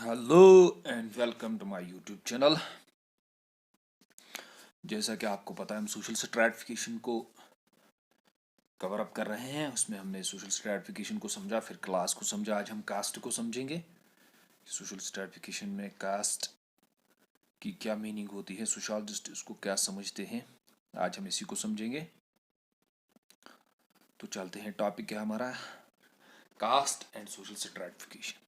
Hello and welcome to my YouTube channel. जैसा कि आपको पता है, हम सोशल स्ट्रैटिफिकेशन को कवर अप कर रहे हैं। उसमें हमने सोशल स्ट्रैटिफिकेशन को समझा, फिर क्लास को समझा। आज हम कास्ट को समझेंगे। सोशल स्ट्रैटिफिकेशन में कास्ट की क्या मीनिंग होती है, सोशोलॉजिस्ट उसको क्या समझते हैं, आज हम इसी को समझेंगे। तो चलते हैं, टॉपिक क्या हमारा, कास्ट एंड सोशल स्ट्रैटिफिकेशन।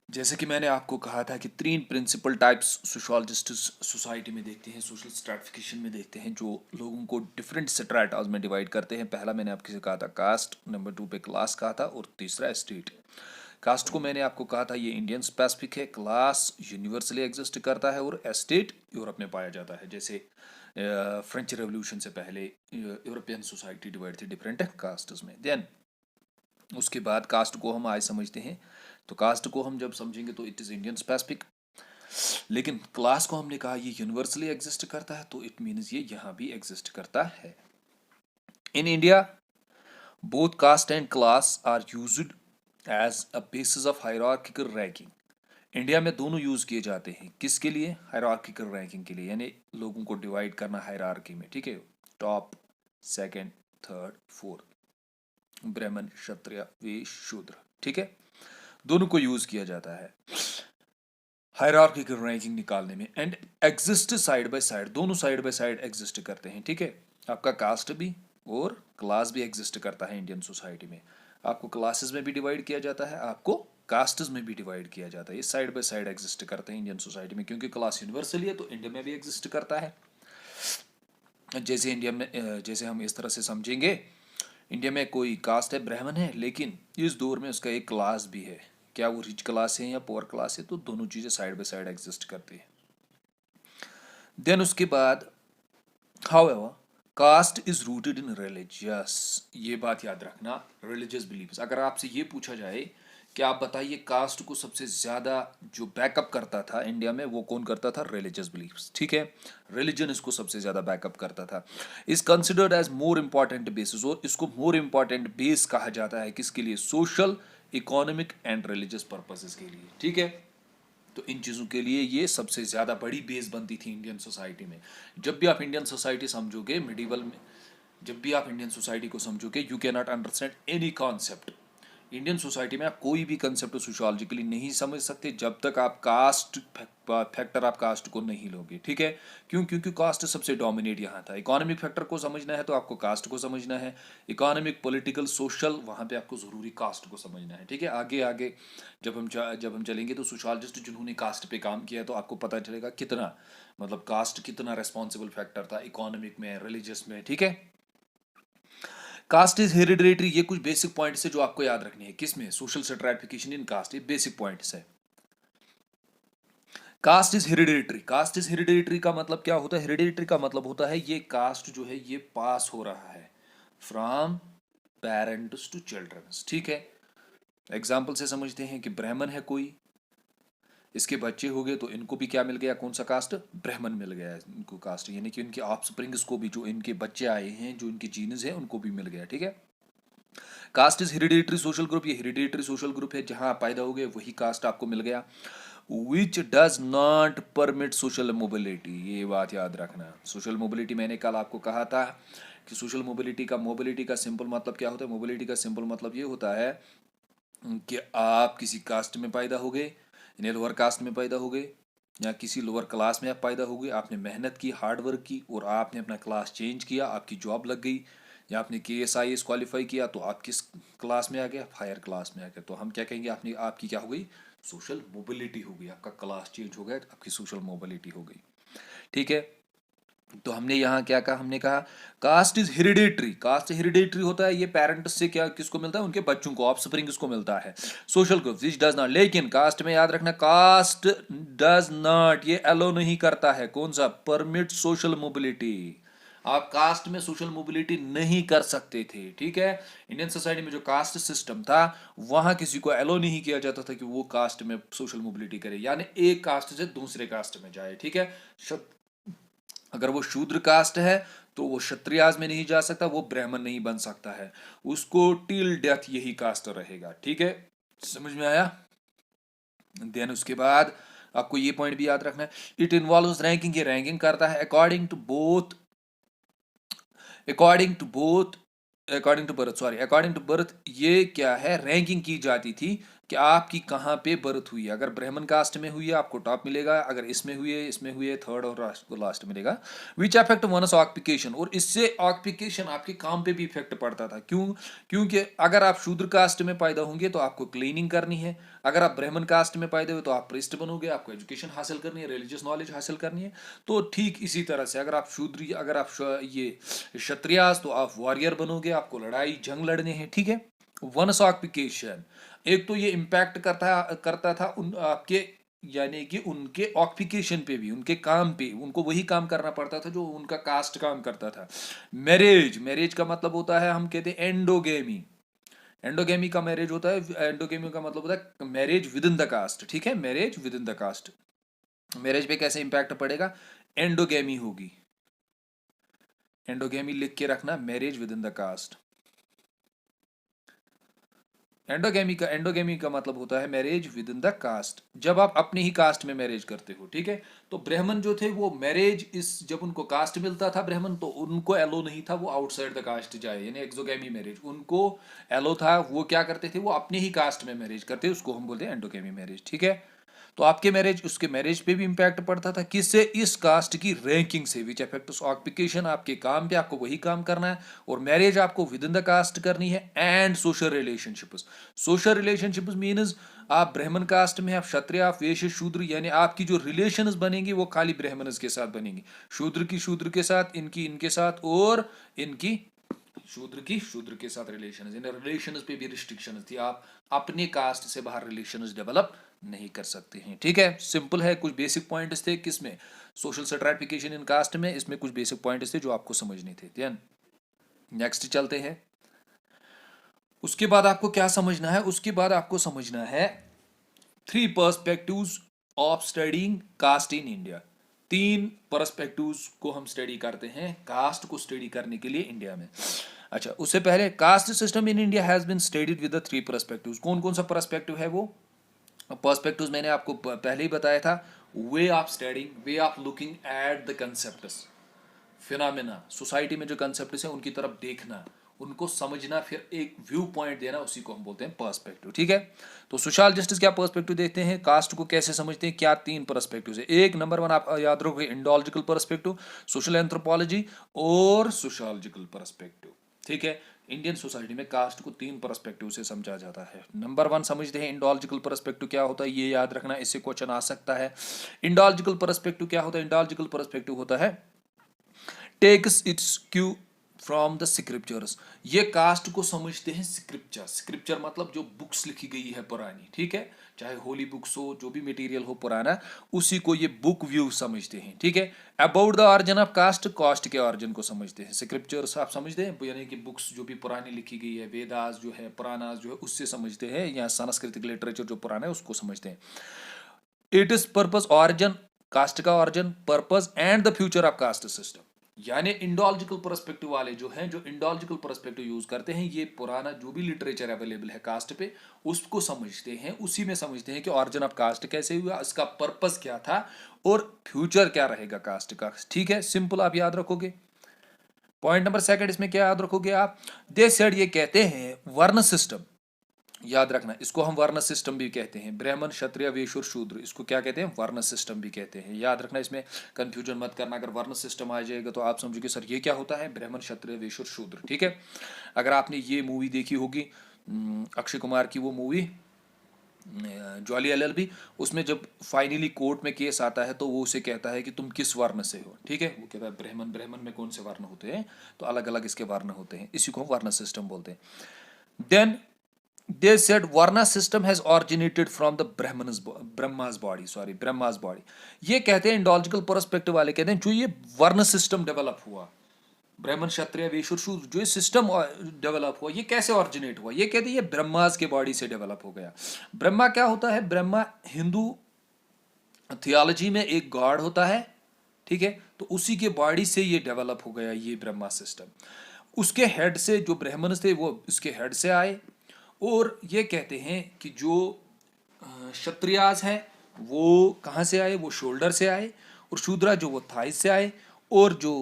जैसे कि मैंने आपको कहा था कि 3 प्रिंसिपल टाइप्स सोशोलॉजिस्ट सोसाइटी में देखते हैं, सोशल स्ट्रैटिफिकेशन में देखते हैं, जो लोगों को डिफरेंट स्ट्रैटाज में डिवाइड करते हैं। पहला मैंने आपसे कहा था कास्ट, नंबर 2 पे क्लास कहा था, और तीसरा स्टेट। कास्ट को मैंने आपको कहा था ये इंडियन स्पेसिफिक है, क्लास यूनिवर्सली एग्जिस्ट करता है, और स्टेट यूरोप में पाया जाता है। जैसे फ्रेंच रेवोल्यूशन से पहले यूरोपियन सोसाइटी डिवाइड थी डिफरेंट कास्ट्स में। देन उसके बाद कास्ट को हम आज समझते हैं। तो कास्ट को हम जब समझेंगे तो इट इज़ इंडियन स्पेसिफिक, लेकिन क्लास को हमने कहा ये यूनिवर्सली एग्जिस्ट करता है, तो इट मीन्स ये यहाँ भी एग्जिस्ट करता है। In India both caste and class are used as a basis of hierarchical ranking. India में दोनों यूज किए जाते हैं, किसके लिए? हायरार्किकल रैंकिंग के लिए, यानी लोगों को डिवाइड करना हायरार्की में। ठीक है, टॉप, सेकंड, थर्ड, फोर्थ, ब्राह्मण, क्षत्रिय, वैश्य, शूद्र। ठीक है, दोनों को यूज किया जाता है हायरार्किकल रैंकिंग निकालने में। And exist side by side, दोनों साइड बाय साइड एग्जिस्ट करते हैं। ठीक है, आपका कास्ट भी और क्लास भी एग्जिस्ट करता है इंडियन सोसाइटी में। आपको क्लासेस में भी डिवाइड किया जाता है, आपको कास्ट्स में भी डिवाइड किया जाता है। ये साइड बाय साइड एग्जिस्ट करते हैं इंडियन सोसाइटी में, क्योंकि क्लास यूनिवर्सली है तो इंडिया में भी एग्जिस्ट करता है। जैसे इंडिया में जैसे हम इस तरह से समझेंगे, इंडिया में कोई कास्ट है, ब्राह्मण है, लेकिन इस दौर में उसका एक क्लास भी है। क्या वो रिच क्लास है या पुअर क्लास है? तो दोनों चीज़ें साइड बाय साइड एग्जिस्ट करती है। देन उसके बाद however caste is rooted in religious, ये बात याद रखना, रिलीजियस बिलीफ्स। अगर आपसे ये पूछा जाए कि आप बताइए कास्ट को सबसे ज़्यादा जो बैकअप करता था इंडिया में, वो कौन करता था? Religious beliefs. ठीक है, रिलीजन इसको सबसे ज़्यादा बैकअप करता था। Is considered as more important basis, और इसको मोर इंपॉर्टेंट बेस कहा जाता है किसके लिए? Social, economic and religious purposes के लिए। ठीक है, तो इन चीज़ों के लिए ये सबसे ज़्यादा बड़ी बेस बनती थी इंडियन सोसाइटी में। जब भी आप इंडियन सोसाइटी समझोगे मिडिवल में, जब भी आप इंडियन सोसाइटी को समझोगे, you can not understand any concept. Indian society में आप कोई भी कंसेप्ट सोशियोलॉजिकली नहीं समझ सकते जब तक आप कास्ट फैक्टर, आप कास्ट को नहीं लोगे। ठीक है, क्यों? क्योंकि कास्ट सबसे डोमिनेट यहाँ था। इकोनॉमिक फैक्टर को समझना है तो आपको कास्ट को समझना है, इकोनॉमिक, पॉलिटिकल, सोशल, वहाँ पे आपको ज़रूरी कास्ट को समझना है। ठीक है, आगे आगे जब हम चलेंगे तो सोशोलॉजिस्ट जिन्होंने कास्ट पे काम किया तो आपको पता चलेगा कितना, मतलब कास्ट कितना रेस्पॉन्सिबल फैक्टर था इकोनॉमिक में, रिलीजियस में। ठीक है, कास्ट इज हेरिडेटरी, ये कुछ बेसिक पॉइंट्स है जो आपको याद रखने हैं। किसमें? सोशल स्ट्रैटिफिकेशन इन कास्ट, ये बेसिक पॉइंट्स है। Caste is hereditary, caste is hereditary का मतलब क्या होता है? हेरिडेटरी का मतलब होता है ये कास्ट जो है ये पास हो रहा है फ्रॉम पेरेंट्स टू चिल्ड्रंस। ठीक है, एग्जाम्पल से समझते हैं कि ब्राह्मण है कोई, इसके बच्चे हो गए तो इनको भी क्या मिल गया? कौन सा कास्ट? ब्राह्मण मिल गया इनको कास्ट, यानी कि इनके ऑफस्प्रिंग्स को भी, जो इनके बच्चे आए हैं, जो इनके जीन्स हैं, उनको भी मिल गया। ठीक है, caste is hereditary social group, ये हेरिडेटरी सोशल ग्रुप है, जहां आप पैदा हो गए वही कास्ट आपको मिल गया। Which does not permit social mobility, ये बात याद रखना। सोशल मोबिलिटी मैंने कल आपको कहा था कि सोशल मोबिलिटी का सिंपल मतलब क्या होता है? मोबिलिटी का सिंपल मतलब ये होता है कि आप किसी कास्ट में पैदा हो गए, यानी लोअर कास्ट में पैदा हो गए, या किसी लोअर क्लास में आप पैदा हो गए, आपने मेहनत की, हार्ड वर्क की, और आपने अपना क्लास चेंज किया, आपकी जॉब लग गई, या आपने KS IAS क्वालिफाई किया, तो आप किस क्लास में आ गए? हायर क्लास में आ गए। तो हम क्या कहेंगे? आपने, आपकी क्या हो गई? सोशल मोबिलिटी हो गई, आपका क्लास चेंज हो गया, आपकी सोशल मोबिलिटी हो गई। ठीक है, तो हमने यहाँ क्या कहा? हमने कहा caste is hereditary, caste hereditary होता है, ये पेरेंट्स से क्या किसको मिलता है? उनके बच्चों को, ऑफस्प्रिंग को मिलता है। Social group which does not, लेकिन कास्ट में याद रखना, कास्ट डज नॉट, ये अलो नहीं करता है, कौन सा? Permit social mobility. आप कास्ट में सोशल मोबिलिटी नहीं कर सकते थे। ठीक है, इंडियन सोसाइटी में जो कास्ट सिस्टम था, वहां किसी को अलो नहीं किया जाता था कि वो कास्ट में सोशल मोबिलिटी करे, यानी एक कास्ट से दूसरे कास्ट में जाए। ठीक है, अगर वो शूद्र कास्ट है तो वो क्षत्रियाज में नहीं जा सकता, वो ब्राह्मण नहीं बन सकता है, उसको टिल डेथ यही कास्ट रहेगा। ठीक है, समझ में आया? देन उसके बाद आपको ये पॉइंट भी याद रखना है, इट इन्वॉल्व्स रैंकिंग, ये रैंकिंग करता है अकॉर्डिंग टू बर्थ ये क्या है, रैंकिंग की जाती थी कि आपकी कहाँ पे बर्थ हुई है। अगर ब्राह्मण कास्ट में हुई है आपको टॉप मिलेगा, अगर इसमें हुई है थर्ड और लास्ट मिलेगा। विच अफेक्ट वनस ऑक्यूपेशन, और इससे ऑक्यूपेशन आपके काम पे भी इफेक्ट पड़ता था। क्योंकि अगर आप शूद्र कास्ट में पैदा होंगे तो आपको क्लीनिंग करनी है, अगर आप ब्राह्मण कास्ट में पैदा हुए तो आप प्रीस्ट बनोगे, आपको एजुकेशन हासिल करनी है, रिलीजियस नॉलेज हासिल करनी है। तो ठीक इसी तरह से अगर आप ये क्षत्रियास तो आप वॉरियर बनोगे, आपको लड़ाई जंग लड़ने हैं, ठीक है। वंस ऑक्यूपेशन, एक तो ये इम्पैक्ट करता था उन आपके, यानी कि उनके ऑक्यूपेशन पे भी, उनके काम पे, उनको वही काम करना पड़ता था जो उनका कास्ट काम करता था। मैरिज का मतलब होता है, हम कहते हैं एंडोगेमी। एंडोगेमी का मैरिज होता है, एंडोगेमी का मतलब होता है marriage within the caste, ठीक है, marriage within the caste. Marriage पे कैसे इंपैक्ट पड़ेगा, एंडोगेमी होगी, एंडोगेमी लिख के रखना, marriage within the caste. Endogamy का मतलब होता है marriage within the caste, जब आप अपने ही कास्ट में मैरिज करते हो, ठीक है। तो ब्राह्मण जो थे वो मैरिज इस, जब उनको कास्ट मिलता था ब्राह्मण, तो उनको एलो नहीं था वो आउटसाइड द कास्ट जाए, यानी एक्सोगेमी मैरिज उनको एलो था। वो क्या करते थे, वो अपने ही कास्ट में मैरिज करते, उसको हम बोलते हैं एंडोगेमी मैरिज, ठीक है। तो आपके मैरिज, उसके मैरिज पे भी इंपैक्ट पड़ता था, किससे, इस कास्ट की रैंकिंग से। विच अफेक्ट्स ऑक्यूपेशन, आपके काम पे आपको वही काम करना है, और मैरिज आपको विद इन द कास्ट करनी है। And social relationships, social relationships means आप ब्राह्मण कास्ट में, आप क्षत्रिय, आप वैश्य, शूद्र, यानी आपकी जो रिलेशंस बनेंगी वो खाली ब्राह्मणस के साथ बनेंगी, शूद्र की शूद्र के साथ, इनकी इनके साथ, और इनकी शूद्र के साथ रिलेशन, इन रिलेशन पे भी रिस्ट्रिक्शन थी, आप अपने कास्ट से बाहर रिलेशन डेवलप नहीं कर सकते हैं, ठीक है। सिंपल है, कुछ बेसिक पॉइंट्स थे किसमें, सोशल स्ट्रैटिफिकेशन इन कास्ट में, इसमें कुछ बेसिक पॉइंट्स थे जो आपको समझने थे। देन नेक्स्ट चलते हैं, उसके बाद आपको क्या समझना है, उसके बाद आपको समझना है 3 perspectives of studying caste in India. 3 perspectives को हम स्टडी करते हैं कास्ट को स्टडी करने के लिए इंडिया में। अच्छा, उससे पहले, caste system in India has been studied with the 3 perspectives. कौन कौन सा पर्सपेक्टिव है वो पर्सपेक्टिव्स, मैंने आपको पहले ही बताया था। Way of studying, way of looking at the concepts, phenomena, society में जो कंसेप्ट है उनकी तरफ देखना, उनको समझना, फिर एक व्यू पॉइंट देना, उसी को हम बोलते हैं पर्सपेक्टिव, ठीक है। तो सोशल जस्टिस क्या पर्सपेक्टिव देखते हैं, कास्ट को कैसे समझते हैं, क्या 3 पर्सपेक्टिव है। एक नंबर 1 आप याद रखोगे, इंडोलॉजिकल पर्सपेक्टिव, सोशल एंथ्रोपोलॉजी और सोशियोलॉजिकल पर्सपेक्टिव, ठीक है। इंडियन सोसाइटी में कास्ट को 3 पर्सपेक्टिव से समझा जाता है। नंबर 1 समझते हैं इंडोलॉजिकल पर्सपेक्टिव क्या होता है, ये याद रखना, इससे क्वेश्चन आ सकता है। इंडोलॉजिकल पर्सपेक्टिव क्या होता है, इंडोलॉजिकल पर्सपेक्टिव होता है takes its cue from the scriptures. ये कास्ट को समझते हैं स्क्रिप्चर, स्क्रिप्चर मतलब जो बुक्स लिखी गई है पुरानी, ठीक है, चाहे होली बुक्स हो, जो भी मटेरियल हो पुराना, उसी को ये बुक व्यू समझते हैं, ठीक है। About the origin of caste, caste के ऑरिजिन को समझते हैं। स्क्रिप्चर्स आप समझते हैं, यानी कि बुक्स जो भी पुरानी लिखी गई है, वेदास जो है, पुरानास जो है, उससे समझते हैं, या सांस्कृतिक लिटरेचर जो पुराना है उसको समझते हैं। It is purpose, origin, caste का origin, purpose and the future of caste system. यानी इंडोलॉजिकल पर्सपेक्टिव वाले जो हैं, जो इंडोलॉजिकल पर्सपेक्टिव यूज करते हैं, ये पुराना जो भी लिटरेचर अवेलेबल है कास्ट पे, उसको समझते हैं, उसी में समझते हैं कि ऑरिजिन ऑफ कास्ट कैसे हुआ, इसका पर्पस क्या था, और फ्यूचर क्या रहेगा कास्ट का, ठीक है। सिंपल आप याद रखोगे। पॉइंट नंबर 2 इसमें क्या याद रखोगे आप, दे सेड, ये कहते हैं वर्ण सिस्टम, याद रखना, इसको हम वर्ण सिस्टम भी कहते हैं। ब्राह्मण, क्षत्रिय, वैश्य और शूद्र, इसको क्या कहते हैं, वर्ण सिस्टम भी कहते हैं। याद रखना, इसमें कंफ्यूजन मत करना, अगर वर्ण सिस्टम आ जाएगा तो आप समझोगे सर ये क्या होता है, ब्राह्मण, क्षत्रिय, वैश्य और शूद्र, ठीक है। अगर आपने ये मूवी देखी होगी अक्षय कुमार की, वो मूवी जॉली एलएलबी, उसमें जब फाइनली कोर्ट में केस आता है तो वो उसे कहता है कि तुम किस वर्ण से हो, ठीक है। वो कहता है ब्राह्मण, ब्राह्मण में कौन से वर्ण होते हैं, तो अलग अलग इसके वर्ण होते हैं, इसी को हम वर्ण सिस्टम बोलते हैं। Then they said varna system has originated from the brahma's body। ये कहते हैं इंडोलॉजिकल पर्सपेक्टिव वाले, कहते हैं जो ये वर्ण सिस्टम डेवलप हुआ, ब्राह्मण, क्षत्रिय, वैश्य और शूद्र, जो ये सिस्टम डेवलप हुआ, ये कैसे ऑरिजिनेट हुआ, ये कहते हैं ये ब्रह्मास के बॉडी से डेवलप हो गया। ब्रह्मा क्या होता है, ब्रह्मा हिंदू थियोलॉजी में एक गॉड होता है, ठीक है। तो उसी के बॉडी से ये डेवलप हो गया ये ब्रह्मा सिस्टम। उसके हेड से जो ब्राह्मण थे वो उसके हेड से आए, और ये कहते हैं कि जो क्षत्रियाज हैं वो कहाँ से आए, वो शोल्डर से आए, और शूद्रा जो वो थाइस से आए, और जो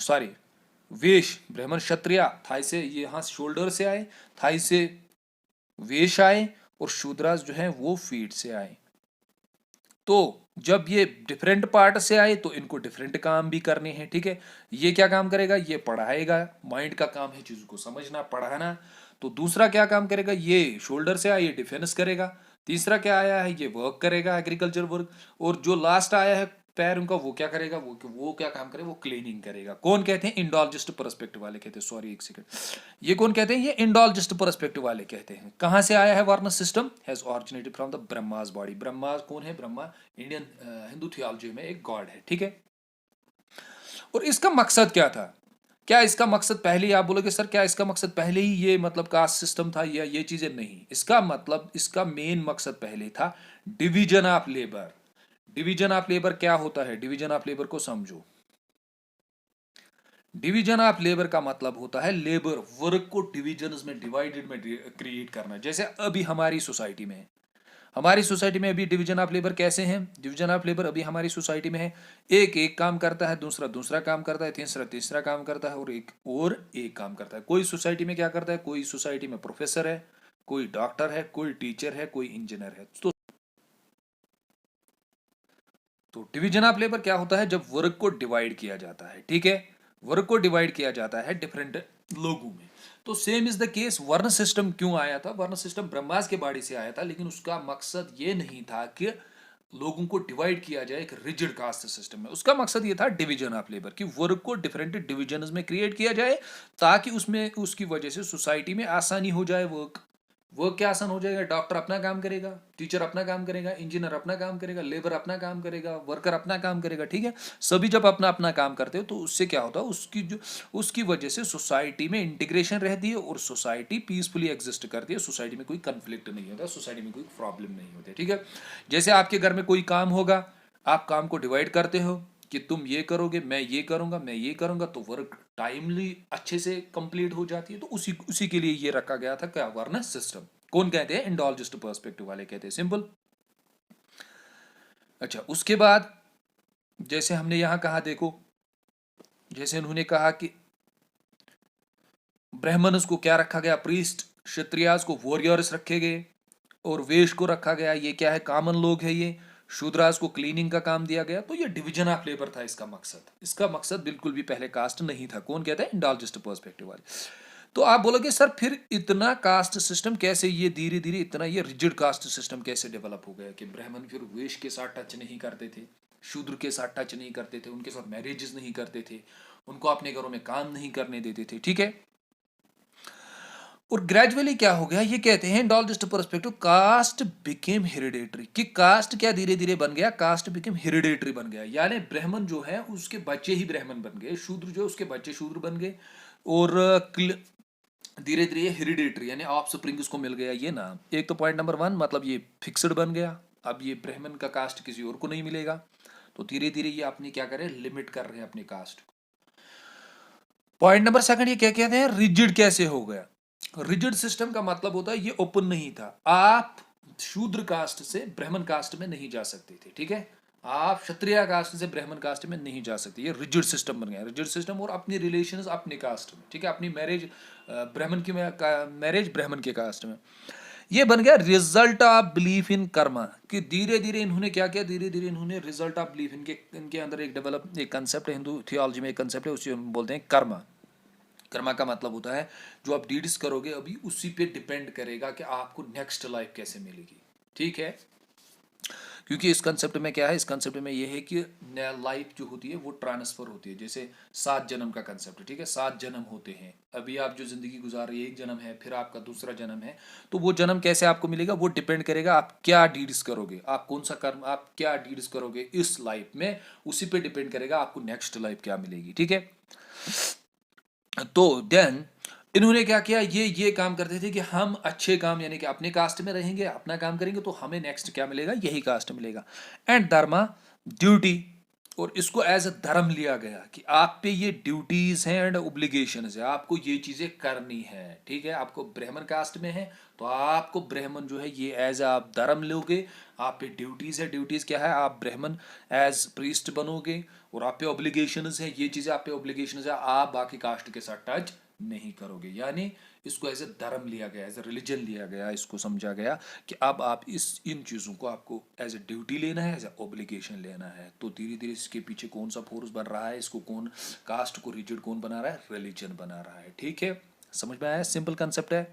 सॉरी वेश ब्राह्मण क्षत्रिय थाई से ये यहाँ शोल्डर से आए, थाई से वेश आए, और शूद्रास जो है वो फीट से आए। तो जब ये डिफरेंट पार्ट से आए तो इनको डिफरेंट काम भी करने हैं, ठीक है। ये क्या काम करेगा, ये पढ़ाएगा, माइंड का काम है चीज को समझना पढ़ाना। तो दूसरा क्या काम करेगा, ये शोल्डर से आया ये डिफेंस करेगा। तीसरा क्या आया है, ये वर्क करेगा एग्रीकल्चर वर्क। और जो लास्ट आया है पैर उनका, वो क्या करेगा, वो क्या काम करेगा, वो क्लीनिंग करेगा। कौन कहते हैं, इंडोलजिस्ट पर्सपेक्टिव वाले कहते हैं। सॉरी एक सेकंड, ये कौन कहते हैं, ये इंडोलजिस्ट पर्सपेक्टिव वाले कहते हैं। कहां से आया है वर्ण system, has originated from the Brahma's body. Brahma कौन है, ब्रह्मा इंडियन हिंदू थियोलॉजी में एक गॉड है, ठीक है। और इसका मकसद क्या था, क्या इसका मकसद पहले ही आप बोलोगे सर क्या इसका मकसद पहले ही ये मतलब कास्ट सिस्टम था या ये चीजें, नहीं। इसका मतलब इसका मेन मकसद पहले था division of labour. Division of labour क्या होता है, डिवीजन ऑफ लेबर को समझो। डिवीजन ऑफ लेबर का मतलब होता है लेबर वर्क को डिविजन्स में डिवाइडेड में क्रिएट करना। जैसे अभी हमारी सोसाइटी में है, हमारी सोसाइटी में अभी डिवीजन ऑफ लेबर कैसे हैं, डिवीजन ऑफ लेबर अभी हमारी सोसाइटी में है, एक एक काम करता है, दूसरा दूसरा काम करता है, तीसरा तीसरा काम करता है, और एक काम करता है। कोई सोसाइटी में क्या करता है, कोई सोसाइटी में प्रोफेसर है, कोई डॉक्टर है, कोई टीचर है, कोई इंजीनियर है। तो डिवीजन ऑफ लेबर क्या होता है, जब वर्क को डिवाइड किया जाता है, ठीक है, वर्क को डिवाइड किया जाता है डिफरेंट लोगों में। तो सेम इज द केस, वर्ण सिस्टम क्यों आया था, वर्ण सिस्टम ब्रह्मास के बाड़ी से आया था, लेकिन उसका मकसद ये नहीं था कि लोगों को डिवाइड किया जाए एक रिजिड कास्ट सिस्टम में। उसका मकसद ये था डिवीजन ऑफ लेबर, कि वर्क को डिफरेंट डिविजन्स में क्रिएट किया जाए, ताकि उसमें उसकी वजह से सोसाइटी में आसानी हो जाए। वर्क क्या आसान हो जाएगा, डॉक्टर अपना काम करेगा, टीचर अपना काम करेगा, इंजीनियर अपना काम करेगा, लेबर अपना काम करेगा, वर्कर अपना काम करेगा, ठीक है। सभी जब अपना अपना काम करते हो तो उससे क्या होता है, उसकी वजह से सोसाइटी में इंटीग्रेशन रहती है, और सोसाइटी पीसफुली एग्जिस्ट करती है। सोसाइटी में कोई कंफ्लिक्ट नहीं होता, सोसाइटी में कोई प्रॉब्लम नहीं होती, ठीक है। जैसे आपके घर में कोई काम होगा, आप काम को डिवाइड करते हो कि तुम ये करोगे, मैं ये करूंगा, मैं ये करूंगा, तो वर्क टाइमली अच्छे से कंप्लीट हो जाती है। तो उसी के लिए ये रखा गया था क्या, वर्ण सिस्टम। कौन कहते हैं, इंडोलजिस्ट पर्सपेक्टिव वाले कहते हैं, सिंपल। अच्छा, उसके बाद जैसे हमने यहां कहा, देखो जैसे उन्होंने कहा कि ब्राह्मणस को क्या रखा गया, प्रीस्ट, क्षत्रियास को वॉरियर्स रखे गए, और वेश को रखा गया, ये क्या है, कॉमन लोग है ये। शूद्रास को क्लीनिंग का काम दिया गया। तो ये डिवीजन ऑफ लेबर था इसका मकसद। इसका मकसद बिल्कुल भी पहले कास्ट नहीं था। कौन कहता है, इंडोलजिस्ट पर्सपेक्टिव वाले। तो आप बोलोगे सर फिर इतना कास्ट सिस्टम कैसे, ये धीरे धीरे इतना ये रिजिड कास्ट सिस्टम कैसे डेवलप हो गया, कि ब्राह्मण फिर वेश के साथ टच नहीं करते थे, शूद्र के साथ टच नहीं करते थे, उनके साथ मैरिजेस नहीं करते थे, उनको अपने घरों में काम नहीं करने देते थे, ठीक है। और ग्रेजुअली क्या हो गया, ये कहते हैं इंडोलजिस्ट पर्सपेक्टिव, कास्ट बिकेम हेरिडेटरी। कि कास्ट क्या धीरे धीरे बन गया, कास्ट बिकेम हेरिडेटरी बन गया। यानी ब्राह्मण जो है उसके बच्चे ही ब्राह्मण बन गए, शूद्र जो है उसके बच्चे शूद्र बन गए, और धीरे धीरे ये हेरिडेटरी यानी ऑफस्प्रिंग उसको मिल गया ये नाम। एक तो पॉइंट नंबर 1 मतलब ये फिक्स्ड बन गया, अब ये ब्राह्मण का कास्ट किसी और को नहीं मिलेगा। तो धीरे धीरे ये अपनी क्या कर रहे हैं, लिमिट कर रहे हैं अपने कास्ट। पॉइंट नंबर 2 ये क्या कहते हैं, रिजिड कैसे हो गया। रिजिड सिस्टम का मतलब होता है ये ओपन नहीं था, आप शूद्र कास्ट से ब्राह्मण कास्ट में नहीं जा सकते थे, ठीक है। आप क्षत्रिय कास्ट से ब्राह्मण कास्ट में नहीं जा सकते, ये रिजिड सिस्टम बन गया, रिजिड सिस्टम। और अपनी रिलेशंस अपने कास्ट में, ठीक है, अपनी मैरिज ब्राह्मण की मैरिज ब्राह्मण के कास्ट में, ये बन गया result of belief in Karma. कि धीरे धीरे इन्होंने क्या किया, धीरे धीरे इन्होंने रिजल्ट ऑफ बिलीफ, इनके अंदर एक डेवलप एक कंसेप्ट है, हिंदू थियोलॉजी में एक कंसेप्ट है, उसे हम बोलते हैं कर्मा। कर्मा का मतलब होता है जो आप डीड्स करोगे अभी उसी पे डिपेंड करेगा कि आपको नेक्स्ट लाइफ कैसे मिलेगी, ठीक है। क्योंकि इस कंसेप्ट में क्या है, इस कंसेप्ट में ये है कि लाइफ जो होती है वो ट्रांसफर होती है। जैसे 7 जन्म का कंसेप्ट, ठीक है, 7 जन्म होते हैं। अभी आप जो जिंदगी गुजार रही है, एक जन्म है, फिर आपका दूसरा जन्म है। तो वो जन्म कैसे आपको मिलेगा, वो डिपेंड करेगा आप क्या डीड्स करोगे, आप कौन सा कर्म, आप क्या डीड्स करोगे इस लाइफ में, उसी पे डिपेंड करेगा आपको नेक्स्ट लाइफ क्या मिलेगी, ठीक है। तो देन इन्होंने क्या किया, ये काम करते थे कि हम अच्छे काम यानी कि अपने कास्ट में रहेंगे, अपना काम करेंगे, तो हमें नेक्स्ट क्या मिलेगा, यही कास्ट मिलेगा। एंड धर्मा ड्यूटी, और इसको एज अ धर्म लिया गया कि आप पे ये ड्यूटीज हैं एंड ओब्लिगेशंस है, आपको ये चीजें करनी है, ठीक है। आपको ब्राह्मण कास्ट में है तो आपको ब्राह्मण जो है ये एज आप धर्म लोगे, आप पे ड्यूटीज है, ड्यूटीज क्या है, आप ब्राह्मण एज प्रीस्ट बनोगे, और आप पे ऑब्लिगेशंस है, ये चीजें आप पे ऑब्लिगेशंस है, आप बाकी कास्ट के साथ टच नहीं करोगे। यानी इसको एज ए धर्म लिया गया, एज ए रिलीजन लिया गया, इसको समझा गया कि अब आप इन चीज़ों को आपको एज ए ड्यूटी लेना है, एज ए ऑब्लिगेशन लेना है। तो धीरे धीरे इसके पीछे कौन सा फोर्स बन रहा है, इसको कौन कास्ट को रिजिड कौन बना रहा है, रिलीजन बना रहा है। ठीक है, समझ में आया, सिंपल कंसेप्ट है।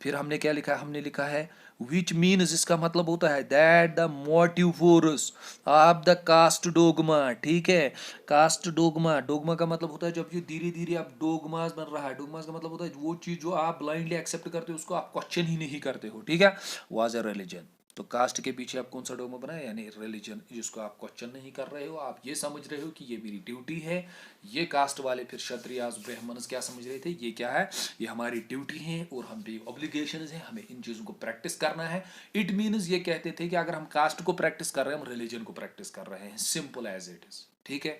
फिर हमने क्या लिखा है, हमने लिखा है विच मीन्स, इसका मतलब होता है that the motive force of the caste dogma. ठीक है, कास्ट डोगमा, डोगमा का मतलब होता है जब ये धीरे धीरे आप डोगमास बन रहा है, डोगमास का मतलब होता है वो चीज जो आप ब्लाइंडली एक्सेप्ट करते हो उसको आप क्वेश्चन ही नहीं करते हो। ठीक है, वाज ए रिलीजन। तो कास्ट के पीछे आप कौन सा डोगमा बनाए, यानी रिलीजन, जिसको आप क्वेश्चन नहीं कर रहे हो, आप ये समझ रहे हो कि ये मेरी ड्यूटी है। ये कास्ट वाले फिर क्षत्रिय ब्राह्मण क्या समझ रहे थे, ये क्या है, ये हमारी ड्यूटी है और हम पे ऑब्लिगेशन है, हमें इन चीज़ों को प्रैक्टिस करना है। इट मीन्स ये कहते थे कि अगर हम कास्ट को प्रैक्टिस कर रहे हैं, हम रिलीजन को प्रैक्टिस कर रहे हैं, सिंपल एज इट इज। ठीक है,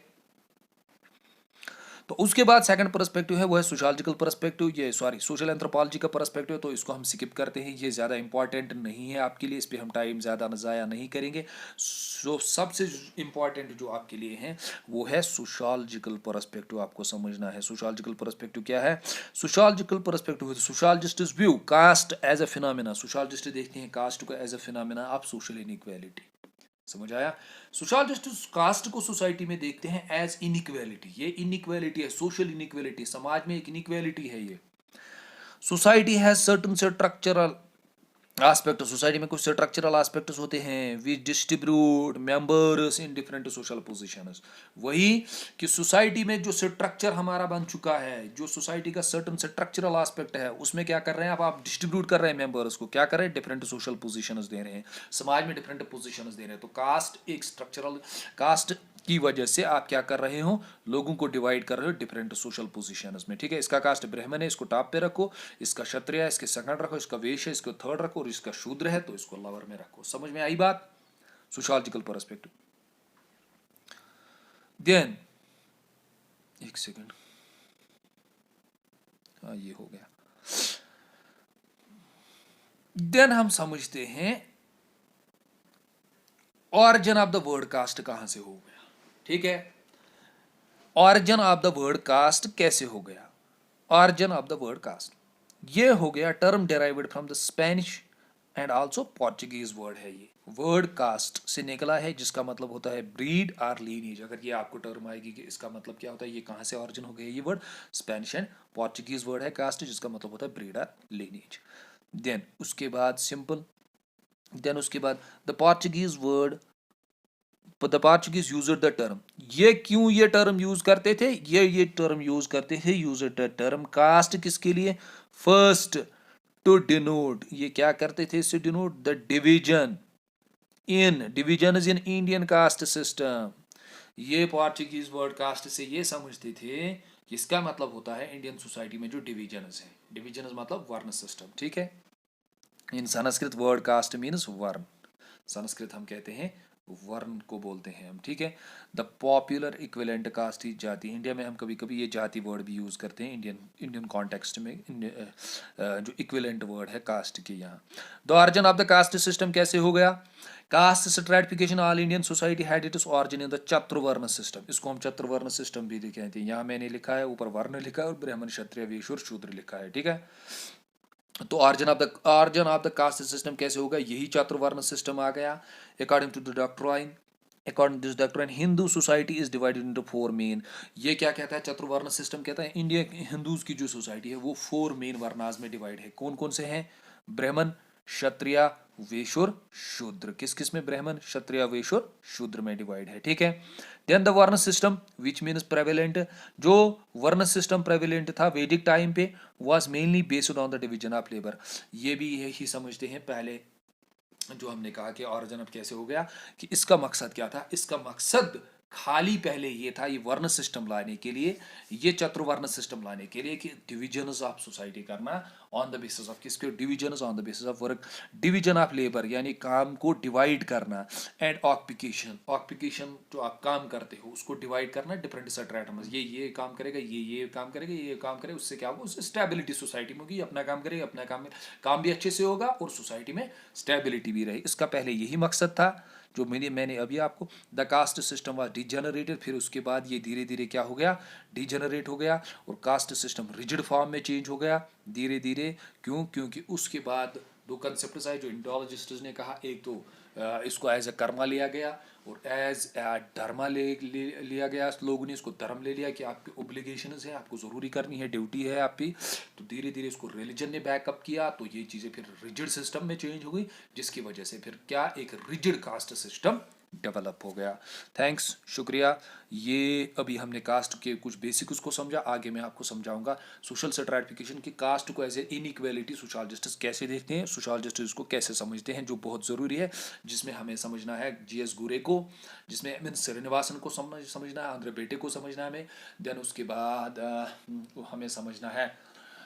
तो उसके बाद सेकंड पर्सपेक्टिव है वो है सोशियोलॉजिकल पर्सपेक्टिव, ये सॉरी सोशल एंथ्रोपोलॉजी का पर्सपेक्टिव, तो इसको हम स्किप करते हैं, ये ज़्यादा इंपॉर्टेंट नहीं है आपके लिए, इस पर हम टाइम ज़्यादा ज़ाया नहीं करेंगे। सो सबसे इंपॉर्टेंट जो आपके लिए है वो है सोशियोलॉजिकल पर्सपेक्टिव, आपको समझना है सोशियोलॉजिकल पर्सपेक्टिव क्या है। Sociological perspective, sociologist view caste as a phenomena, sociologist देखते हैं कास्ट को as a phenomena of social inequality. समझ आया, सोशियोलॉजिस्ट कास्ट को सोसाइटी में देखते हैं एज इनइक्वालिटी, ये इनइक्वालिटी है, सोशल इनइक्वालिटी, समाज में एक इनइक्वालिटी है ये। Society has certain structural aspect, society में कुछ स्ट्रक्चरल एस्पेक्ट्स होते हैं which distribute members in different social positions. वही कि सोसाइटी में जो स्ट्रक्चर हमारा बन चुका है, जो सोसाइटी का सर्टन स्ट्रक्चरल एस्पेक्ट है, उसमें क्या कर रहे हैं आप डिस्ट्रीब्यूट कर रहे हैं मेंबर्स को, क्या कर रहे हैं, डिफरेंट सोशल पोजीशंस दे रहे हैं, समाज में डिफरेंट पोजीशंस दे रहे हैं। तो कास्ट एक स्ट्रक्चरल, कास्ट की वजह से आप क्या कर रहे हो, लोगों को डिवाइड कर रहे हो डिफरेंट सोशल पोजीशंस में। ठीक है, इसका कास्ट ब्राह्मण है, इसको टॉप पे रखो, इसका क्षत्रिय है, इसके सेकंड रखो, इसका वैश्य है, इसको थर्ड रखो, और इसका शूद्र है तो इसको लोअर में रखो। समझ में आई बात, सोशियोलॉजिकल पर्सपेक्टिव। देन एक सेकंड, हाँ ये हो गया। देन हम समझते हैं origin of the word caste कहां से हो गया। ठीक है, origin of the word caste कैसे हो गया, origin of the word caste ये हो गया term derived from the Spanish and also Portuguese word है, ये वर्ड कास्ट से निकला है, जिसका मतलब होता है ब्रीड और लीनिएज। अगर ये आपको टर्म आएगी कि इसका मतलब क्या होता है, ये कहां से ऑरिजिन हो गया, ये word Spanish and Portuguese word है कास्ट, जिसका मतलब होता है ब्रीड और लीनिएज। देन उसके बाद सिंपल, देन उसके बाद the Portuguese word, the Portuguese used the term, ये क्यों ये टर्म यूज करते थे, ये टर्म यूज करते थे, यूज द टर्म कास्ट किसके लिए, फर्स्ट टू डिनोट, ये क्या करते थे, इससे denote the division in Indian caste system. ये पोर्चुगीज वर्ड कास्ट से ये समझते थे कि इसका मतलब होता है इंडियन सोसाइटी में जो डिविजन्स है, डिविजन्स मतलब वर्ण सिस्टम। ठीक है, इन संस्कृत वर्ड कास्ट मीन्स वर्ण, संस्कृत हम कहते हैं वर्ण को बोलते हैं हम। ठीक है, द पॉपुलर इक्विवेलेंट कास्ट ही जाति, इंडिया में हम कभी कभी ये जाति वर्ड भी यूज करते हैं इंडियन कॉन्टेक्स्ट में, जो इक्विवेलेंट वर्ड है कास्ट के यहाँ। The origin of the caste system कैसे हो गया, caste stratification all Indian society had its origin in the chaturvarna system, इसको हम चतुर्वर्ण सिस्टम भी कहते हैं। यहाँ मैंने लिखा है, ऊपर वर्ण लिखा है और ब्राह्मण क्षत्रिय वैश्य और शूद्र लिखा है। ठीक है, तो origin of the caste system कैसे होगा, यही चातुर्वर्ण सिस्टम आ गया। According to the doctrine, according to this doctrine Hindu society is divided into 4 main, ये क्या कहता है, चतुर्वर्ण सिस्टम कहता है इंडिया हिंदूज की जो सोसाइटी है वो 4 मेन वर्णास में डिवाइड है। कौन कौन से हैं, ब्राह्मण, क्षत्रिय, वैश्य और शूद्र। किस किस में, ब्राह्मण, क्षत्रिय, वैश्य और शूद्र में डिवाइड है। ठीक है, देन द वर्ण सिस्टम विच मीन्स प्रेवेलेंट, जो वर्ण सिस्टम प्रेवेलेंट था वैदिक टाइम पे was mainly based on the division of labour. ये भी यही समझते हैं, पहले जो हमने कहा कि ऑरिजिन अब कैसे हो गया, कि इसका मकसद क्या था, इसका मकसद खाली पहले ये था, ये वर्ण सिस्टम लाने के लिए, ये चतुर्वर्ण सिस्टम लाने के लिए कि डिविजन्स ऑफ सोसाइटी करना ऑन द बेसिस ऑफ किसके, divisions on the basis of work, division of labour यानी काम को डिवाइड करना, एंड ऑक्यूपेशन, ऑक्यूपेशन जो आप काम करते हो उसको डिवाइड करना डिफरेंट स्ट्रेटा में, ये काम करेगा, ये काम करेगा, ये काम करेगा, उससे क्या होगा, उससे स्टेबिलिटी सोसाइटी में होगी, अपना काम करेगा, अपना काम भी अच्छे से होगा और सोसाइटी में स्टेबिलिटी भी रहे। इसका पहले यही मकसद था जो मैंने अभी आपको, the caste system was degenerated, फिर उसके बाद ये धीरे धीरे क्या हो गया, डिजेनरेट हो गया और कास्ट सिस्टम रिजिड फॉर्म में चेंज हो गया धीरे धीरे। क्यों? क्योंकि उसके बाद दो कंसेप्ट आए जो इंडोलॉजिस्ट्स ने कहा, एक तो इसको एज अ कर्मा लिया गया और एज धर्मा लिया गया, लोगों ने इसको धर्म ले लिया कि आपकी ओब्लिगेशन है, आपको ज़रूरी करनी है, ड्यूटी है आपकी। तो धीरे धीरे इसको रिलीजन ने बैकअप किया, तो ये चीज़ें फिर रिजिड सिस्टम में चेंज हो गई, जिसकी वजह से फिर क्या एक रिजिड कास्ट सिस्टम डेवलप हो गया। थैंक्स, शुक्रिया। ये अभी हमने कास्ट के कुछ बेसिक उसको समझा, आगे मैं आपको समझाऊंगा सोशल स्ट्रैटिफिकेशन की कास्ट को एज ए इनइक्वालिटी सोशलॉजिस्ट्स कैसे देखते हैं, सोशलॉजिस्ट्स इसको कैसे समझते हैं, जो बहुत ज़रूरी है, जिसमें हमें समझना है जीएस गुरे को, जिसमें एम एन श्रीनिवासन को समझना है, आंध्र बेटे को समझना है हमें, देन उसके बाद हमें समझना है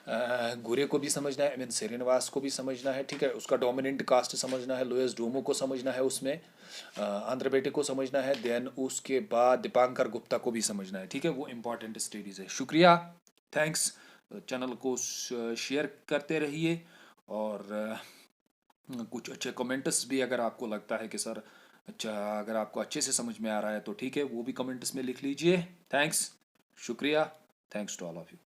गुरे को भी समझना है, एम एन श्रीनिवास को भी समझना है, ठीक है, उसका डोमिनेंट कास्ट समझना है, लोएस डोमो को समझना है, उसमें आंध्र बेटे को समझना है, देन उसके बाद दीपांकर गुप्ता को भी समझना है, ठीक है, वो इंपॉर्टेंट स्टडीज़ है। शुक्रिया, थैंक्स। चैनल को शेयर करते रहिए और कुछ अच्छे कमेंट्स भी अगर आपको लगता है कि सर अच्छा, अगर आपको अच्छे से समझ में आ रहा है तो ठीक है, वो भी कमेंट्स में लिख लीजिए। थैंक्स, शुक्रिया, thanks to all of you.